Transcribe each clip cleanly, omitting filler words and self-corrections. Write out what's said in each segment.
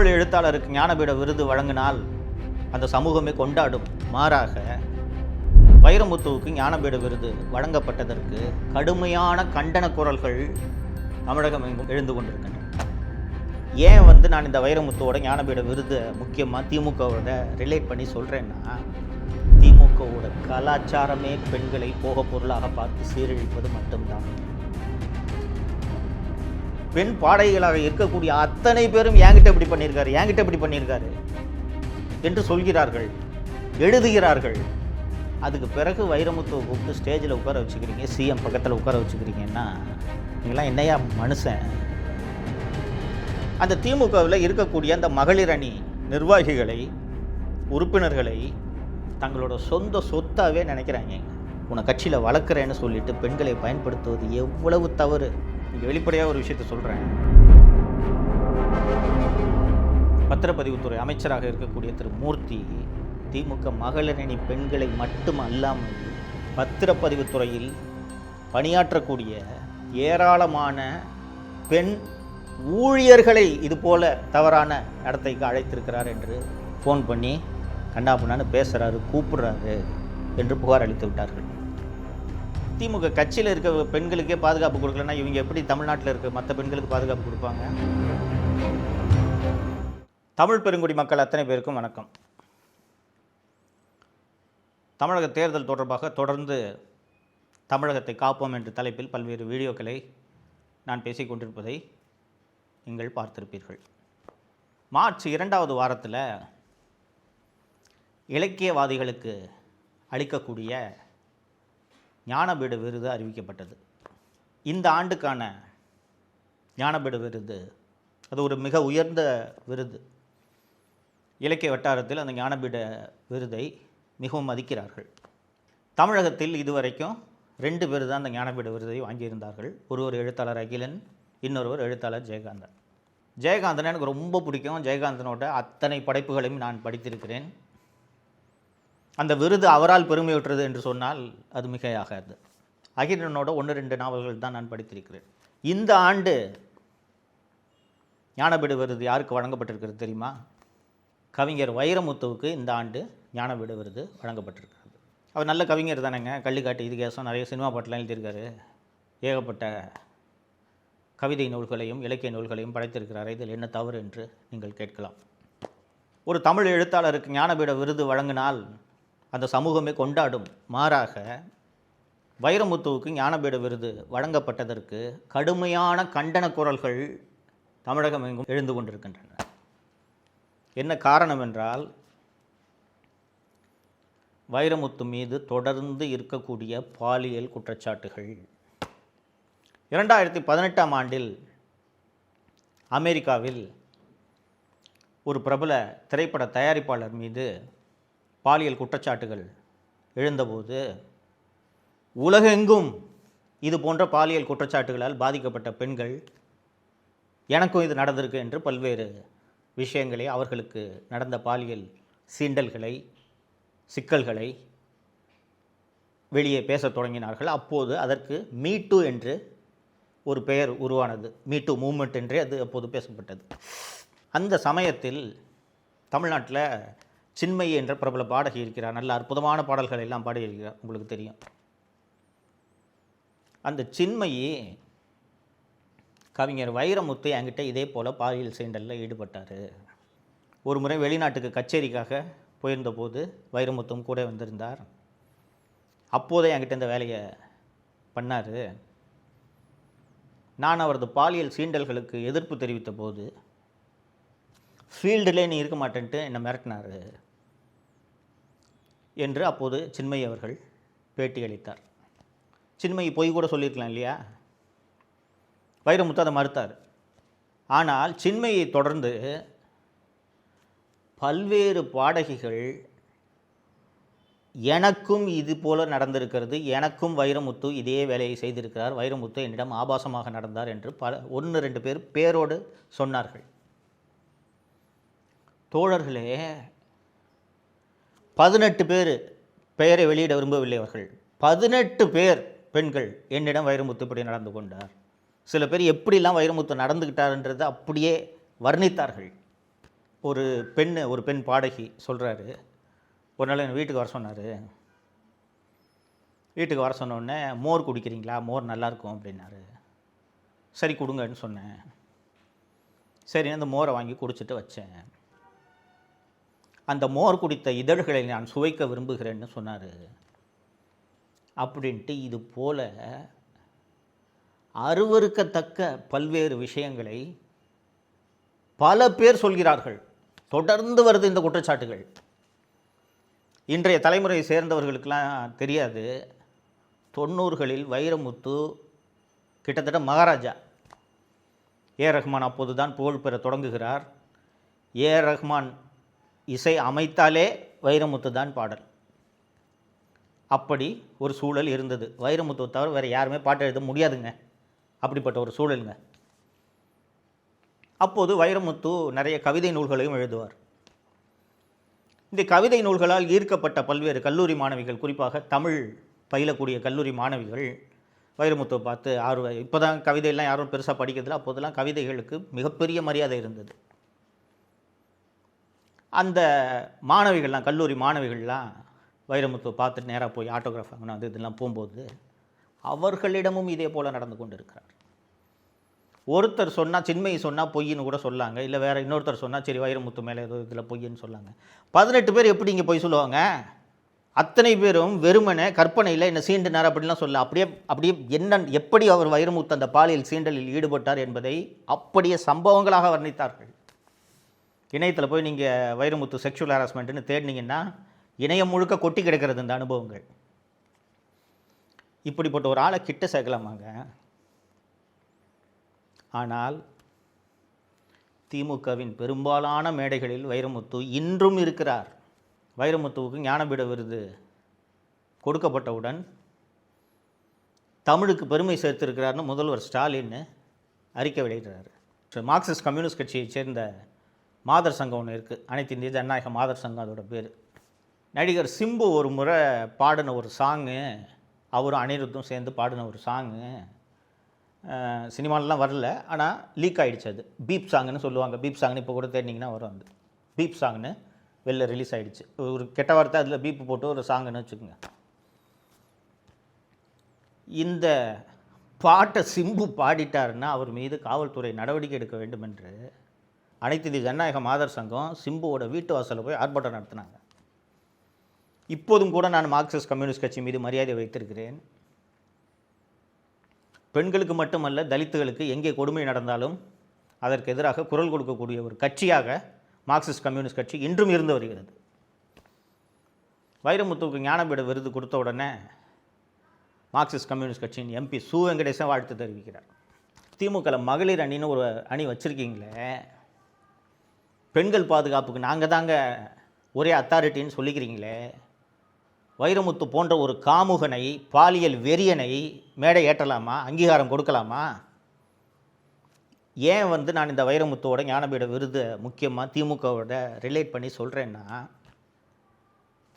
தமிழ் எழுத்தாளருக்கு ஞானபீட விருது வழங்கினால் அந்த சமூகமே கொண்டாடும். மாறாக வைரமுத்துவுக்கு ஞானபீட விருது வழங்கப்பட்டதற்கு கடுமையான கண்டன குரல்கள் தமிழகம் எங்கும் எழுந்து கொண்டிருக்கின்றன. ஏன் நான் இந்த வைரமுத்துவோட ஞானபீட விருதை முக்கியமாக திமுகவோட ரிலேட் பண்ணி சொல்கிறேன்னா, திமுகவோட கலாச்சாரமே பெண்களை போக பொருளாக பார்த்து சீரழிப்பது மட்டும்தான். பெண் பாடகிகளாக இருக்கக்கூடிய அத்தனை பேரும் என்கிட்ட இப்படி பண்ணியிருக்காரு என்று சொல்கிறார்கள், எழுதுகிறார்கள். அதுக்கு பிறகு வைரமுத்துவை கூப்பிட்டு ஸ்டேஜில் உட்கார வச்சுக்கிறீங்க, சிஎம் பக்கத்தில் உட்கார வச்சுக்கிறீங்கன்னா நீங்களாம் என்னையா மனுஷன்? அந்த திமுகவில் இருக்கக்கூடிய அந்த மகளிர் அணி நிர்வாகிகளை, உறுப்பினர்களை தங்களோட சொந்த சொத்தாகவே நினைக்கிறாங்க. உன்னை கட்சியில் வளர்க்குறேன்னு சொல்லிட்டு பெண்களை பயன்படுத்துவது எவ்வளவு தவறு. இங்கே வெளிப்படையாக ஒரு விஷயத்தை சொல்கிறேன். பத்திரப்பதிவுத்துறை அமைச்சராக இருக்கக்கூடிய திரு மூர்த்தி திமுக மகளிர் அணி பெண்களை மட்டும் அல்லாமல் பத்திரப்பதிவுத்துறையில் பணியாற்றக்கூடிய ஏராளமான பெண் ஊழியர்களை இது போல தவறான நடத்தைக்கு அழைத்திருக்கிறார் என்று ஃபோன் பண்ணி கண்டாபுண்ணான்னு பேசுகிறாரு, கூப்பிடுறாரு என்று புகார் அளித்து விட்டார்கள். திமுக கட்சியில் இருக்க பெண்களுக்கே பாதுகாப்பு கொடுக்கலன்னா இவங்க எப்படி தமிழ்நாட்டில் இருக்க மற்ற பெண்களுக்கு பாதுகாப்பு கொடுப்பாங்க? தமிழ் பெருங்குடி மக்கள் அத்தனை பேருக்கும் வணக்கம். தமிழக தேர்தல் தொடர்பாக தொடர்ந்து தமிழகத்தை காப்போம் என்ற தலைப்பில் பல்வேறு வீடியோக்களை நான் பேசிக் கொண்டிருப்பதை நீங்கள் பார்த்திருப்பீர்கள். மார்ச் 2வது வாரத்தில் இலக்கியவாதிகளுக்கு அளிக்கக்கூடிய ஞானபீட விருது அறிவிக்கப்பட்டது. இந்த ஆண்டுக்கான ஞானபீட விருது அது ஒரு மிக உயர்ந்த விருது. இலக்கிய வட்டாரத்தில் அந்த ஞானபீட விருதை மிகவும் மதிக்கிறார்கள். தமிழகத்தில் இதுவரைக்கும் 2 பேர் தான் அந்த ஞானபீட விருதை வாங்கியிருந்தார்கள். ஒருவர் எழுத்தாளர் அகிலன், இன்னொருவர் எழுத்தாளர் ஜெயகாந்தன். ஜெயகாந்தன் எனக்கு ரொம்ப பிடிக்கும். ஜெயகாந்தனோட அத்தனை படைப்புகளையும் நான் படித்திருக்கிறேன். அந்த விருது அவரால் பெருமையுற்றது என்று சொன்னால் அது மிகையாகாது. அகிலனோட 1-2 நாவல்கள் தான் நான் படித்திருக்கிறேன். இந்த ஆண்டு ஞானபீட விருது யாருக்கு வழங்கப்பட்டிருக்கிறது தெரியுமா? கவிஞர் வைரமுத்துவுக்கு இந்த ஆண்டு ஞானபீட விருது வழங்கப்பட்டிருக்கிறது. அவர் நல்ல கவிஞர் தானேங்க. கள்ளிக்காட்டு இதிகாசம், நிறைய சினிமா பாட்டெலாம் எழுதியிருக்காரு. ஏகப்பட்ட கவிதை நூல்களையும் இலக்கிய நூல்களையும் படைத்திருக்கிறார். இதில் என்ன தவறு என்று நீங்கள் கேட்கலாம். ஒரு தமிழ் எழுத்தாளருக்கு ஞானபீட விருது வழங்கினால் அந்த சமூகமே கொண்டாடும். மாறாக வைரமுத்துவுக்கு ஞானபீட விருது வழங்கப்பட்டதற்கு கடுமையான கண்டன குரல்கள் தமிழகம் எங்கும் எழுந்து கொண்டிருக்கின்றன. என்ன காரணம் என்றால், வைரமுத்து மீது தொடர்ந்து இருக்கக்கூடிய பாலியல் குற்றச்சாட்டுகள். 2018ஆம் ஆண்டில் அமெரிக்காவில் ஒரு பிரபல திரைப்பட தயாரிப்பாளர் மீது பாலியல் குற்றச்சாட்டுகள் எழுந்தபோது உலகெங்கும் இது போன்ற பாலியல் குற்றச்சாட்டுகளால் பாதிக்கப்பட்ட பெண்கள் எனக்கும் இது நடந்திருக்கு என்று பல்வேறு விஷயங்களை, அவர்களுக்கு நடந்த பாலியல் சீண்டல்களை, சிக்கல்களை வெளியே பேசத் தொடங்கினார்கள். அப்போது அதற்கு மீ-டூ என்று ஒரு பெயர் உருவானது. மீ-டூ மூவ்மெண்ட் என்றே அது அப்போது பேசப்பட்டது. அந்த சமயத்தில் தமிழ்நாட்டில் சின்மயி என்ற பிரபல பாடகி இருக்கிறார். நல்ல அற்புதமான பாடல்கள் எல்லாம் பாடியிருக்கிறார், உங்களுக்கு தெரியும். அந்த சின்மயி கவிஞர் வைரமுத்து என்கிட்ட இதே போல் பாலியல் சீண்டலில் ஈடுபட்டார். ஒரு முறை வெளிநாட்டுக்கு கச்சேரிக்காக போயிருந்தபோது வைரமுத்தும் கூட வந்திருந்தார். அப்போதே என்கிட்ட இந்த வேலையை பண்ணார். நான் அவரது பாலியல் சீண்டல்களுக்கு எதிர்ப்பு தெரிவித்த போது ஃபீல்டிலே நீ இருக்க மாட்டேன்ட்டு என்னை மிரட்டினார் என்று அப்போது சின்மயி அவர்கள் பேட்டி அளித்தார். சின்மயி பொய் கூட சொல்லியிருக்கலாம் இல்லையா? வைரமுத்து அதை மறுத்தார். ஆனால் சின்மயை தொடர்ந்து பல்வேறு பாடகிகள் எனக்கும் இது போல நடந்திருக்கிறது, எனக்கும் வைரமுத்து இதே வேலையை செய்திருக்கிறார், வைரமுத்து என்னிடம் ஆபாசமாக நடந்தார் என்று 1-2 பேர் பேரோடு சொன்னார்கள். தோழர்களே, 18 பேர் பெயரை வெளியிட விரும்பவில்லை. அவர்கள் 18 பேர் பெண்கள் என்னிடம் வைரமுத்து இப்படி நடந்து கொண்டார், சில பேர் எப்படிலாம் வைரமுத்து நடந்துக்கிட்டார்ன்றதை அப்படியே வர்ணித்தார்கள். ஒரு பெண் பாடகி சொல்கிறாரு, ஒரு நாள் என் வீட்டுக்கு வர சொன்னார். வீட்டுக்கு வர சொன்னோடனே, மோர் குடிக்கிறீங்களா, மோர் நல்லாயிருக்கும் அப்படின்னாரு. சரி கொடுங்கன்னு சொன்னேன். சரி அந்த மோரை வாங்கி குடிச்சிட்டு வச்சேன். அந்த மோர் குடித்த இதழ்களை நான் சுவைக்க விரும்புகிறேன்னு சொன்னார். அப்படின்ட்டு இது போல் அருவருக்கத்தக்க பல்வேறு விஷயங்களை பல பேர் சொல்கிறார்கள். தொடர்ந்து வருது இந்த குற்றச்சாட்டுகள். இன்றைய தலைமுறையை சேர்ந்தவர்களுக்கெல்லாம் தெரியாது. 90களில் வைரமுத்து கிட்டத்தட்ட மகாராஜா. ரஹ்மான் அப்போது தான் புகழ் பெற தொடங்குகிறார். ரஹ்மான் இசை அமைத்தாலே வைரமுத்து தான் பாடல். அப்படி ஒரு சூழல் இருந்தது. வைரமுத்துவை தவிர வேறு யாருமே பாட்டு எழுத முடியாதுங்க. அப்படிப்பட்ட ஒரு சூழலுங்க. அப்போது வைரமுத்து நிறைய கவிதை நூல்களையும் எழுதுவார். இந்த கவிதை நூல்களால் ஈர்க்கப்பட்ட பல்வேறு கல்லூரி மாணவிகள், குறிப்பாக தமிழ் பயிலக்கூடிய கல்லூரி மாணவிகள் வைரமுத்துவை பார்த்து இப்போ தான் கவிதையெல்லாம் யாரும் பெருசாக படிக்கிறதில்ல. அப்போதெல்லாம் கவிதைகளுக்கு மிகப்பெரிய மரியாதை இருந்தது. அந்த மாணவிகள்லாம், கல்லூரி மாணவிகள்லாம் வைரமுத்துவை பார்த்துட்டு நேராக போய் ஆட்டோகிராஃப் வாங்கினா இதெல்லாம் போகும்போது அவர்களிடமும் இதே போல் நடந்து கொண்டு இருக்கிறார். ஒருத்தர் சொன்னால், சின்மையை சொன்னால் பொய்ன்னு கூட சொல்லாங்க. இல்லை வேறு இன்னொருத்தர் சொன்னால் சரி வைரமுத்து மேலே ஏதோ இதில் பொய்ன்னு சொல்லாங்க. 18 பேர் எப்படி இங்கே பொய் சொல்லுவாங்க? அத்தனை பேரும் வெறுமனே கற்பனையில் என்ன சீண்டினார் அப்படின்லாம் சொல்ல. அப்படியே எப்படி அவர் வைரமுத்து அந்த பாலியல் சீண்டலில் ஈடுபட்டார் என்பதை அப்படியே சம்பவங்களாக வர்ணித்தார்கள். இணையத்தில் போய் நீங்கள் வைரமுத்து செக்ஷுவல் ஹராஸ்மெண்ட்டுன்னு தேடினீங்கன்னா இணையம் முழுக்க கொட்டி கிடக்கிறது இந்த அனுபவங்கள். இப்படிப்பட்ட ஒரு ஆளை கிட்ட சேர்க்கலாமாங்க? ஆனால் திமுகவின் பெரும்பாலான மேடைகளில் வைரமுத்து இன்றும் இருக்கிறார். வைரமுத்துவுக்கு ஞானபீட விருது கொடுக்கப்பட்டவுடன் தமிழுக்கு பெருமை சேர்த்திருக்கிறார்னு முதல்வர் ஸ்டாலின் அறிக்கை வெளியிடுறார். மார்க்சிஸ்ட் கம்யூனிஸ்ட் கட்சியைச் சேர்ந்த மாதர் சங்கம் ஒன்று இருக்குது, அனைத்து இந்திய ஜனநாயக மாதர் சங்கம் அதோட பேர். நடிகர் சிம்பு ஒரு முறை பாடின ஒரு சாங்கு, அவரும் அனிருத்தும் சேர்ந்து பாடின ஒரு சாங்கு சினிமாலெலாம் வரல, ஆனால் லீக் ஆகிடுச்சு. அது பீப் சாங்குன்னு சொல்லுவாங்க. பீப் சாங்னு இப்போ கூட தேடினீங்கன்னா வரும். அந்த பீப் சாங்னு வெளில ரிலீஸ் ஆகிடுச்சு. ஒரு கெட்ட வார்த்தை அதில் பீப்பு போட்டு ஒரு சாங்குன்னு வச்சுக்கோங்க. இந்த பாட்டை சிம்பு பாடிட்டாருன்னா அவர் மீது காவல்துறை நடவடிக்கை எடுக்க வேண்டும் என்று அனைத்து இந்திய ஜனநாயக மாதர் சங்கம் சிம்புவோட வீட்டு வாசலில் போய் ஆர்ப்பாட்டம் நடத்தினாங்க. இப்போதும் கூட நான் மார்க்சிஸ்ட் கம்யூனிஸ்ட் கட்சி மீது மரியாதை வைத்திருக்கிறேன். பெண்களுக்கு மட்டுமல்ல, தலித்துகளுக்கு எங்கே கொடுமை நடந்தாலும் அதற்கு எதிராக குரல் கொடுக்கக்கூடிய ஒரு கட்சியாக மார்க்சிஸ்ட் கம்யூனிஸ்ட் கட்சி இன்றும் இருந்து வருகிறது. வைரமுத்துவுக்கு ஞானபீட விருது கொடுத்த உடனே மார்க்சிஸ்ட் கம்யூனிஸ்ட் கட்சியின் எம்பி சு வெங்கடேசன் வாழ்த்து தெரிவிக்கிறார். திமுகவில் மகளிர் அணின்னு ஒரு அணி வச்சுருக்கீங்களே, பெண்கள் பாதுகாப்புக்கு நாங்கள் தாங்க ஒரே அத்தாரிட்டின்னு சொல்லிக்கிறீங்களே, வைரமுத்து போன்ற ஒரு காமுகனை, பாலியல் வெறியனை மேடை ஏற்றலாமா? அங்கீகாரம் கொடுக்கலாமா? ஏன் நான் இந்த வைரமுத்துவோட ஞானபீட விருது முக்கியமாக திமுகவோட ரிலேட் பண்ணி சொல்கிறேன்னா,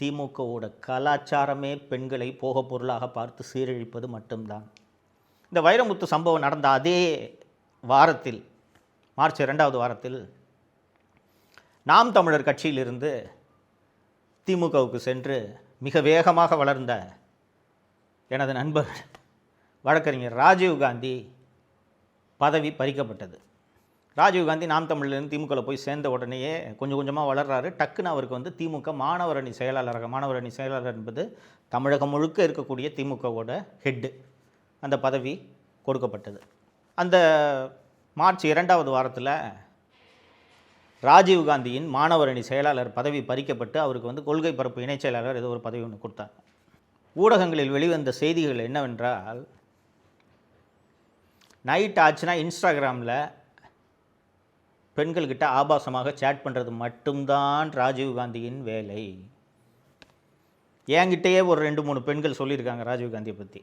திமுகவோட கலாச்சாரமே பெண்களை போக பொருளாக பார்த்து சீரழிப்பது மட்டும்தான். இந்த வைரமுத்து சம்பவம் நடந்த அதே வாரத்தில், மார்ச் 2வது வாரத்தில், நாம் தமிழர் கட்சியிலிருந்து திமுகவுக்கு சென்று மிக வேகமாக வளர்ந்த எனது நண்பர் வழக்கறிஞர் ராஜீவ்காந்தி பதவி பறிக்கப்பட்டது. ராஜீவ்காந்தி நாம் தமிழிலிருந்து திமுகவில் போய் சேர்ந்த உடனேயே கொஞ்சம் கொஞ்சமாக வளர்றாரு. டக்குன்னு அவருக்கு திமுக மாணவர் அணி செயலாளராக, மாணவர் அணி செயலாளர் என்பது தமிழகம் முழுக்க இருக்கக்கூடிய திமுகவோட ஹெட்டு, அந்த பதவி கொடுக்கப்பட்டது. அந்த மார்ச் 2வது வாரத்தில் ராஜீவ்காந்தியின் மாணவர் அணி செயலாளர் பதவி பறிக்கப்பட்டு அவருக்கு கொள்கை பரப்பு இணைச் செயலாளர் ஏதோ ஒரு பதவி ஒன்று கொடுத்தாங்க. ஊடகங்களில் வெளிவந்த செய்திகள் என்னவென்றால், நைட் ஆச்சுன்னா இன்ஸ்டாகிராமில் பெண்கள்கிட்ட ஆபாசமாக சேட் பண்ணுறது மட்டும்தான் ராஜீவ்காந்தியின் வேலை. என்கிட்டயே ஒரு 2-3 பெண்கள் சொல்லியிருக்காங்க ராஜீவ்காந்தியை பற்றி.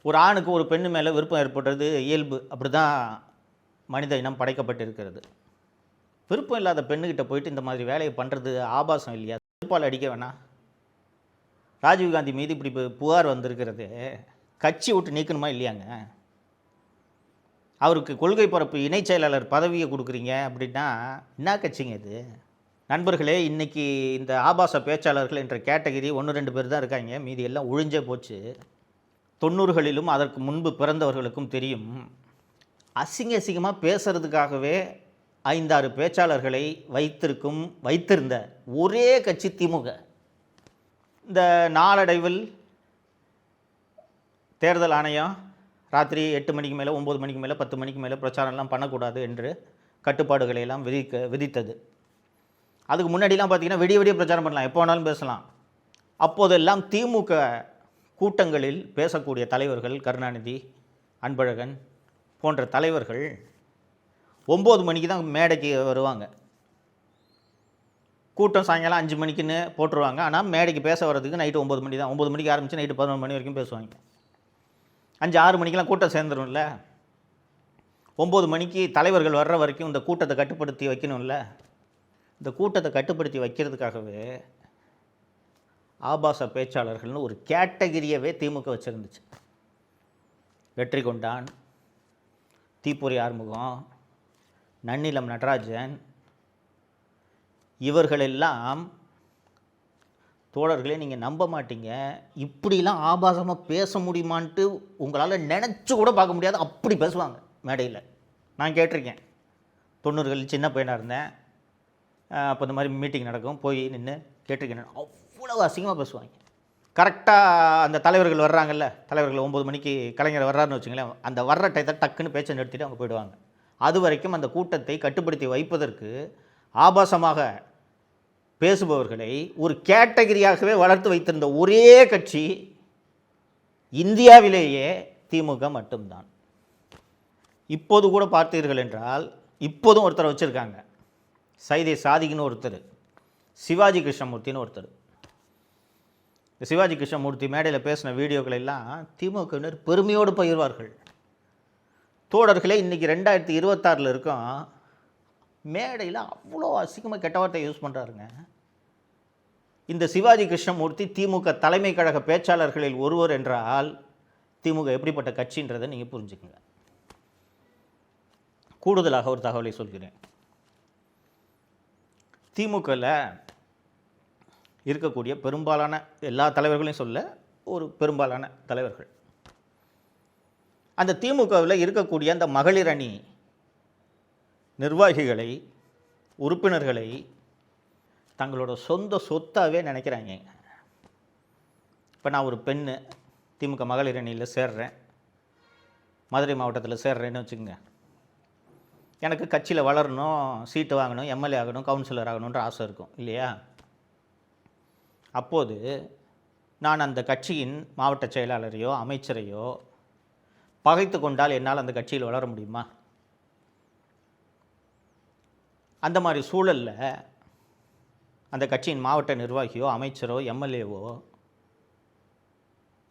ஒரு ஆணுக்கு ஒரு பெண்ணு மேலே விருப்பம் ஏற்படுறது இயல்பு, அப்படி தான் மனித இனம் படைக்கப்பட்டிருக்கிறது. விருப்பம் இல்லாத பெண்ணுக்கிட்ட போயிட்டு இந்த மாதிரி வேலையை பண்ணுறது ஆபாசம் இல்லையா? திருப்பால் அடிக்க வேணாம். ராஜீவ்காந்தி மீது இப்படி புகார் வந்திருக்கிறது, கட்சி விட்டு நீக்கணுமா இல்லையாங்க? அவருக்கு கொள்கை பரப்பு இணைச் செயலாளர் பதவியை கொடுக்குறீங்க அப்படின்னா என்ன கட்சிங்க இது? நண்பர்களே, இன்றைக்கி இந்த ஆபாச பேச்சாளர்கள் என்ற கேட்டகிரி 1-2 பேர் தான் இருக்காங்க. மீதி எல்லாம் ஒழிஞ்சே போச்சு. 90களிலும் அதற்கு முன்பு பிறந்தவர்களுக்கும் தெரியும். அசிங்கமாக பேசுறதுக்காகவே 5-6 பேச்சாளர்களை வைத்திருந்த ஒரே கட்சி திமுக. இந்த நாளடைவில் தேர்தல் ஆணையம் ராத்திரி 8 மணிக்கு மேலே, 9 மணிக்கு மேலே, 10 மணிக்கு மேலே பிரச்சாரம்லாம் பண்ணக்கூடாது என்று கட்டுப்பாடுகளை எல்லாம் விதித்தது. அதுக்கு முன்னாடிலாம் பார்த்திங்கன்னா விடிய பிரச்சாரம் பண்ணலாம், எப்போ வேணாலும் பேசலாம். அப்போதெல்லாம் திமுக கூட்டங்களில் பேசக்கூடிய தலைவர்கள் கருணாநிதி, அன்பழகன் போன்ற தலைவர்கள் 9 மணிக்கு தான் மேடைக்கு வருவாங்க. கூட்டம் சாயங்காலம் 5 மணிக்குன்னு போட்டுருவாங்க. ஆனால் மேடைக்கு பேச வர்றதுக்கு நைட்டு 9 மணி தான். 9 மணிக்கு ஆரம்பித்து நைட்டு 11 மணி வரைக்கும் பேசுவாங்க. 5-6 மணிக்கெலாம் கூட்டம் சேர்ந்துரும்ல. 9 மணிக்கு தலைவர்கள் வர்ற வரைக்கும் இந்த கூட்டத்தை கட்டுப்படுத்தி வைக்கணும்ல. இந்த கூட்டத்தை கட்டுப்படுத்தி வைக்கிறதுக்காகவே ஆபாச பேச்சாளர்கள்னு ஒரு கேட்டகிரியவே திமுக வச்சுருந்துச்சு. வெற்றி கொண்டான், தீப்பொறி ஆறுமுகம், நன்னிலம் நடராஜன், இவர்களெல்லாம் தோழர்களே நீங்கள் நம்ப மாட்டீங்க, இப்படிலாம் ஆபாசமாக பேச முடியுமான்ட்டு உங்களால் நினச்சி கூட பார்க்க முடியாது. அப்படி பேசுவாங்க மேடையில். நான் கேட்டிருக்கேன். 90களில் சின்ன பையனாக இருந்தேன். அப்போ இந்த மாதிரி மீட்டிங் நடக்கும், போய் நின்று கேட்டிருக்கேன். அவ்வளோ அசிங்கமாக பேசுவாங்க. கரெக்டாக அந்த தலைவர்கள் வர்றாங்கல்ல, தலைவர்கள் 9 மணிக்கு கலைஞர் வர்றாருன்னு வச்சுங்களேன், அந்த வர்ற டயத்தை டக்குன்னு பேச்சை நிறுத்திட்டு அவங்க போயிடுவாங்க. அது வரைக்கும் அந்த கூட்டத்தை கட்டுப்படுத்தி வைப்பதற்கு ஆபாசமாக பேசுபவர்களை ஒரு கேட்டகிரியாகவே வளர்த்து வைத்திருந்த ஒரே கட்சி இந்தியாவிலேயே திமுக மட்டும்தான். இப்போது கூட பார்த்தீர்கள் என்றால், இப்போதும் ஒருத்தர் வச்சுருக்காங்க, சைதை சாதிக்குன்னு ஒருத்தர், சிவாஜி கிருஷ்ணமூர்த்தின்னு ஒருத்தர். சிவாஜி கிருஷ்ணமூர்த்தி மேடையில் பேசின வீடியோக்களை எல்லாம் திமுகவினர் பெருமையோடு பகிர்வார்கள். தோழர்களே, இன்றைக்கி 2026 இருக்கோம், மேடையில் அவ்வளோ அசிங்கமாக கெட்ட வார்த்தை யூஸ் பண்ணுறாருங்க. இந்த சிவாஜி கிருஷ்ணமூர்த்தி திமுக தலைமை கழக பேச்சாளர்களில் ஒருவர் என்றால் திமுக எப்படிப்பட்ட கட்சின்றதை நீங்கள் புரிஞ்சுக்கங்க. கூடுதலாக ஒரு தகவலை சொல்கிறேன். திமுகவில் இருக்கக்கூடிய பெரும்பாலான எல்லா தலைவர்களையும் சொல்ல, ஒரு பெரும்பாலான தலைவர்கள், அந்த திமுகவில் இருக்கக்கூடிய அந்த மகளிர் அணி நிர்வாகிகளை, உறுப்பினர்களை தங்களோட சொந்த சொத்தாகவே நினைக்கிறாங்க. இப்போ நான் ஒரு பெண்ணு திமுக மகளிர் அணியில் சேர்றேன், மதுரை மாவட்டத்தில் சேர்றேன்னு வச்சுக்கோங்க. எனக்கு கட்சியில் வளரணும், சீட்டு வாங்கணும், எம்எல்ஏ ஆகணும், கவுன்சிலர் ஆகணுன்ற ஆசை இருக்கும் இல்லையா? அப்போது நான் அந்த கட்சியின் மாவட்ட செயலாளரையோ அமைச்சரையோ பகைத்து கொண்டால் என்னால் அந்த கட்சியில் வளர முடியுமா? அந்த மாதிரி சூழலில் அந்த கட்சியின் மாவட்ட நிர்வாகியோ அமைச்சரோ எம்எல்ஏவோ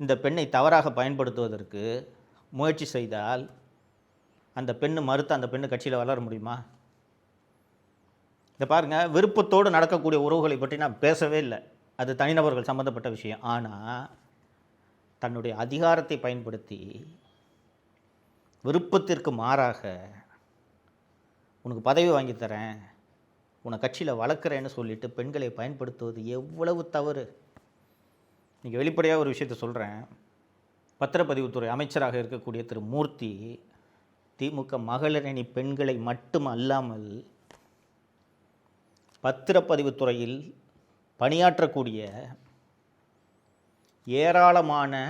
இந்த பெண்ணை தவறாக பயன்படுத்துவதற்கு முயற்சி செய்தால் அந்த பெண்ணு மறுத்து அந்த பெண்ணு கட்சியில் வளர முடியுமா? இதை பாருங்கள், விருப்பத்தோடு நடக்கக்கூடிய உறவுகளை பற்றி நான் பேசவே இல்லை, அது தனிநபர்கள் சம்மந்தப்பட்ட விஷயம். ஆனால் தன்னுடைய அதிகாரத்தை பயன்படுத்தி விருப்பத்திற்கு மாறாக உனக்கு பதவி வாங்கி தரேன், உன்னை கட்சியில் வளர்க்குறேன்னு சொல்லிட்டு பெண்களை பயன்படுத்துவது எவ்வளவு தவறு. இன்றைக்கி வெளிப்படையாக ஒரு விஷயத்தை சொல்கிறேன். பத்திரப்பதிவுத்துறை அமைச்சராக இருக்கக்கூடிய திரு மூர்த்தி திமுக மகளிரணி பெண்களை மட்டும் அல்லாமல் பத்திரப்பதிவுத்துறையில் பணியாற்றக்கூடிய ஏராளமான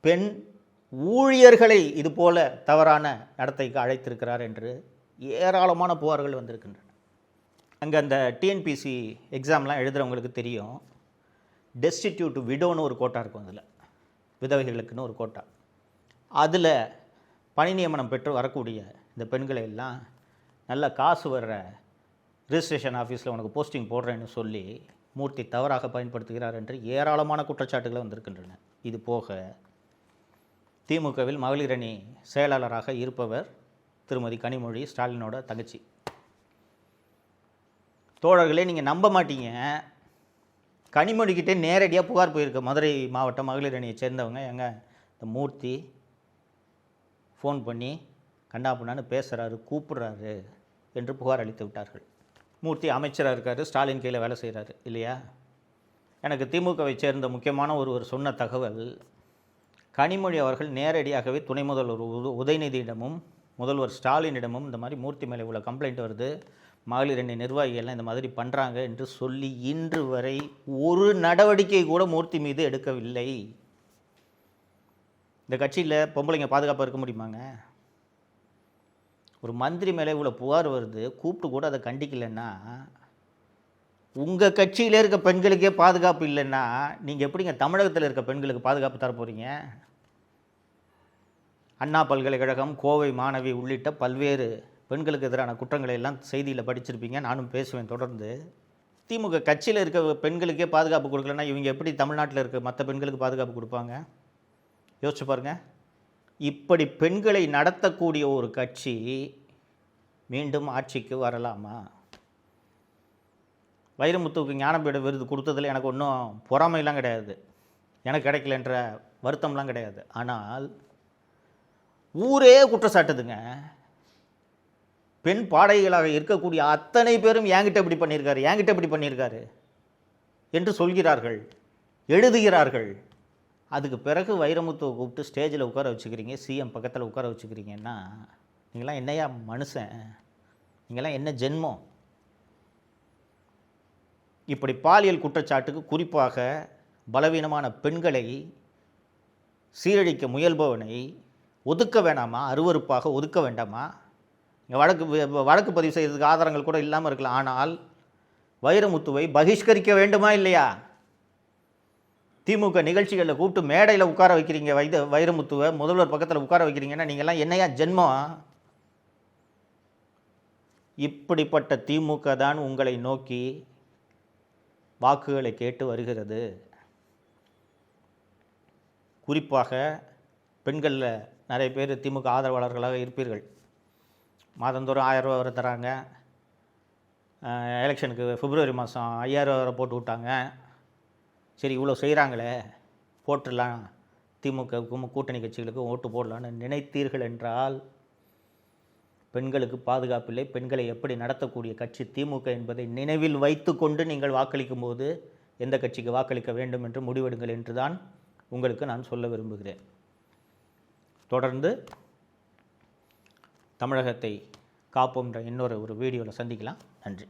பெண் ஊழியர்களை இதுபோல தவறான நடத்தைக்கு அழைத்திருக்கிறார் என்று ஏராளமான புகார்கள் வந்திருக்கின்றன. அங்கே அந்த டிஎன்பிசி எக்ஸாம்லாம் எழுதுகிறவங்களுக்கு தெரியும், டெஸ்டிடியூட் விடோன்னு ஒரு கோட்டா இருக்கும், அதில் விதவைகளுக்குன்னு ஒரு கோட்டா. அதில் பணி நியமனம் பெற்று வரக்கூடிய இந்த பெண்களை எல்லாம் நல்ல காசு வர்ற ரிஜிஸ்ட்ரேஷன் ஆஃபீஸில் உனக்கு போஸ்டிங் போடுறேன்னு சொல்லி மூர்த்தி தவறாக பயன்படுத்துகிறார் என்று ஏராளமான குற்றச்சாட்டுகள் வந்திருக்கின்றன. இது போக திமுகவில் மகளிரணி செயலாளராக இருப்பவர் திருமதி கனிமொழி, ஸ்டாலினோட தங்கச்சி. தோழர்களே, நீங்கள் நம்ப மாட்டீங்க, கனிமொழிக்கிட்டே நேரடியாக புகார் போயிருக்க மதுரை மாவட்ட மகளிர் அணியை சேர்ந்தவங்க, எங்க இந்த மூர்த்தி ஃபோன் பண்ணி கண்டாப்புனான்னு பேசுகிறாரு, கூப்பிடுறாரு என்று புகார் அளித்து விட்டார்கள். மூர்த்தி அமைச்சராக இருக்கார், ஸ்டாலின் கையில் வேலை செய்கிறாரு இல்லையா? எனக்கு திமுகவை சேர்ந்த முக்கியமான ஒருவர் சொன்ன தகவல், கனிமொழி அவர்கள் நேரடியாகவே துணை முதல்வர் உதயநிதியிடமும் முதல்வர் ஸ்டாலினிடமும் இந்த மாதிரி மூர்த்தி மேலே உள்ள கம்ப்ளைண்ட் வருது, மகளிர் அணி நிர்வாகிகள்லாம் இந்த மாதிரி பண்ணுறாங்க என்று சொல்லி இன்று வரை ஒரு நடவடிக்கை கூட மூர்த்தி மீது எடுக்கவில்லை. இந்த கட்சியில் பொம்பளைங்க பாதுகாப்பாக இருக்க முடியுமாங்க? ஒரு மந்திரி மேலே இவ்வளோ புகார் வருது, கூப்பிட்டு கூட அதை கண்டிக்கலைன்னா, உங்கள் கட்சியில் இருக்க பெண்களுக்கே பாதுகாப்பு இல்லைன்னா நீங்கள் எப்படிங்க தமிழகத்தில் இருக்க பெண்களுக்கு பாதுகாப்பு தர போகிறீங்க? அண்ணா பல்கலைக்கழகம், கோவை மாணவி உள்ளிட்ட பல்வேறு பெண்களுக்கு எதிரான குற்றங்களை எல்லாம் செய்தியில் படிச்சிருப்பீங்க, நானும் பேசுவேன் தொடர்ந்து. திமுக கட்சியில் இருக்க பெண்களுக்கே பாதுகாப்பு கொடுக்கலன்னா இவங்க எப்படி தமிழ்நாட்டில் இருக்க மற்ற பெண்களுக்கு பாதுகாப்பு கொடுப்பாங்க? யோசிச்சு பாருங்கள். இப்படி பெண்களை நடத்தக்கூடிய ஒரு கட்சி மீண்டும் ஆட்சிக்கு வரலாமா? வைரமுத்துவுக்கு ஞானபீட விருது கொடுத்ததில் எனக்கு ஒன்றும் பொறாமையெல்லாம் கிடையாது, எனக்கு கிடைக்கலன்ற வருத்தம்லாம் கிடையாது. ஆனால் ஊரே குற்றச்சாட்டுதுங்க, பெண் பாடகிகளாக இருக்கக்கூடிய அத்தனை பேரும் என்கிட்ட இப்படி பண்ணியிருக்காரு, என்கிட்ட இப்படி பண்ணியிருக்காரு என்று சொல்கிறார்கள், எழுதுகிறார்கள். அதுக்கு பிறகு வைரமுத்துவை கூப்பிட்டு ஸ்டேஜில் உட்கார வச்சுக்கிறீங்க, சிஎம் பக்கத்தில் உட்கார வச்சுக்கிறீங்கன்னா நீங்களாம் என்னையா மனுஷன்? நீங்களாம் என்ன ஜென்மம்? இப்படி பாலியல் குற்றச்சாட்டுக்கு குறிப்பாக பலவீனமான பெண்களை சீரழிக்க முயல்பவனை ஒதுக்க வேண்டாமா? அருவருப்பாக ஒதுக்க வேண்டாமா? வழக்கு பதிவு செய்யறதுக்கு ஆதாரங்கள் கூட இல்லாமல் இருக்கலாம். ஆனால் வைரமுத்துவை பகிஷ்கரிக்க வேண்டுமா இல்லையா? திமுக நிகழ்ச்சிகளில் கூப்பிட்டு மேடையில் உட்கார வைக்கிறீங்க, வைரமுத்துவை முதல்வர் பக்கத்தில் உட்கார வைக்கிறீங்கன்னா நீங்கள்லாம் என்னையா ஜென்மம்? இப்படிப்பட்ட திமுக தான் உங்களை நோக்கி வாக்குகளை கேட்டு வருகிறது. குறிப்பாக பெண்களில் நிறைய பேர் திமுக ஆதரவாளர்களாக இருப்பீர்கள். மாதந்தோறும் 1000 ரூபா வரை தராங்க. எலெக்ஷனுக்கு பிப்ரவரி மாதம் 5000 ரூபா வரை போட்டு விட்டாங்க. சரி, இவ்வளோ செய்கிறாங்களே, போட்டுடலாம், திமுகவுக்கும் கூட்டணி கட்சிகளுக்கும் ஓட்டு போடலான்னு நினைத்தீர்கள் என்றால் பெண்களுக்கு பாதுகாப்பில்லை. பெண்களை எப்படி நடத்தக்கூடிய கட்சி திமுக என்பதை நினைவில் வைத்து கொண்டு நீங்கள் வாக்களிக்கும் போது எந்த கட்சிக்கு வாக்களிக்க வேண்டும் என்று முடிவெடுங்கள் என்று தான் உங்களுக்கு நான் சொல்ல விரும்புகிறேன். தொடர்ந்து தமிழகத்தை காப்போம்ன்ற இன்னொரு வீடியோவில் சந்திக்கலாம். நன்றி.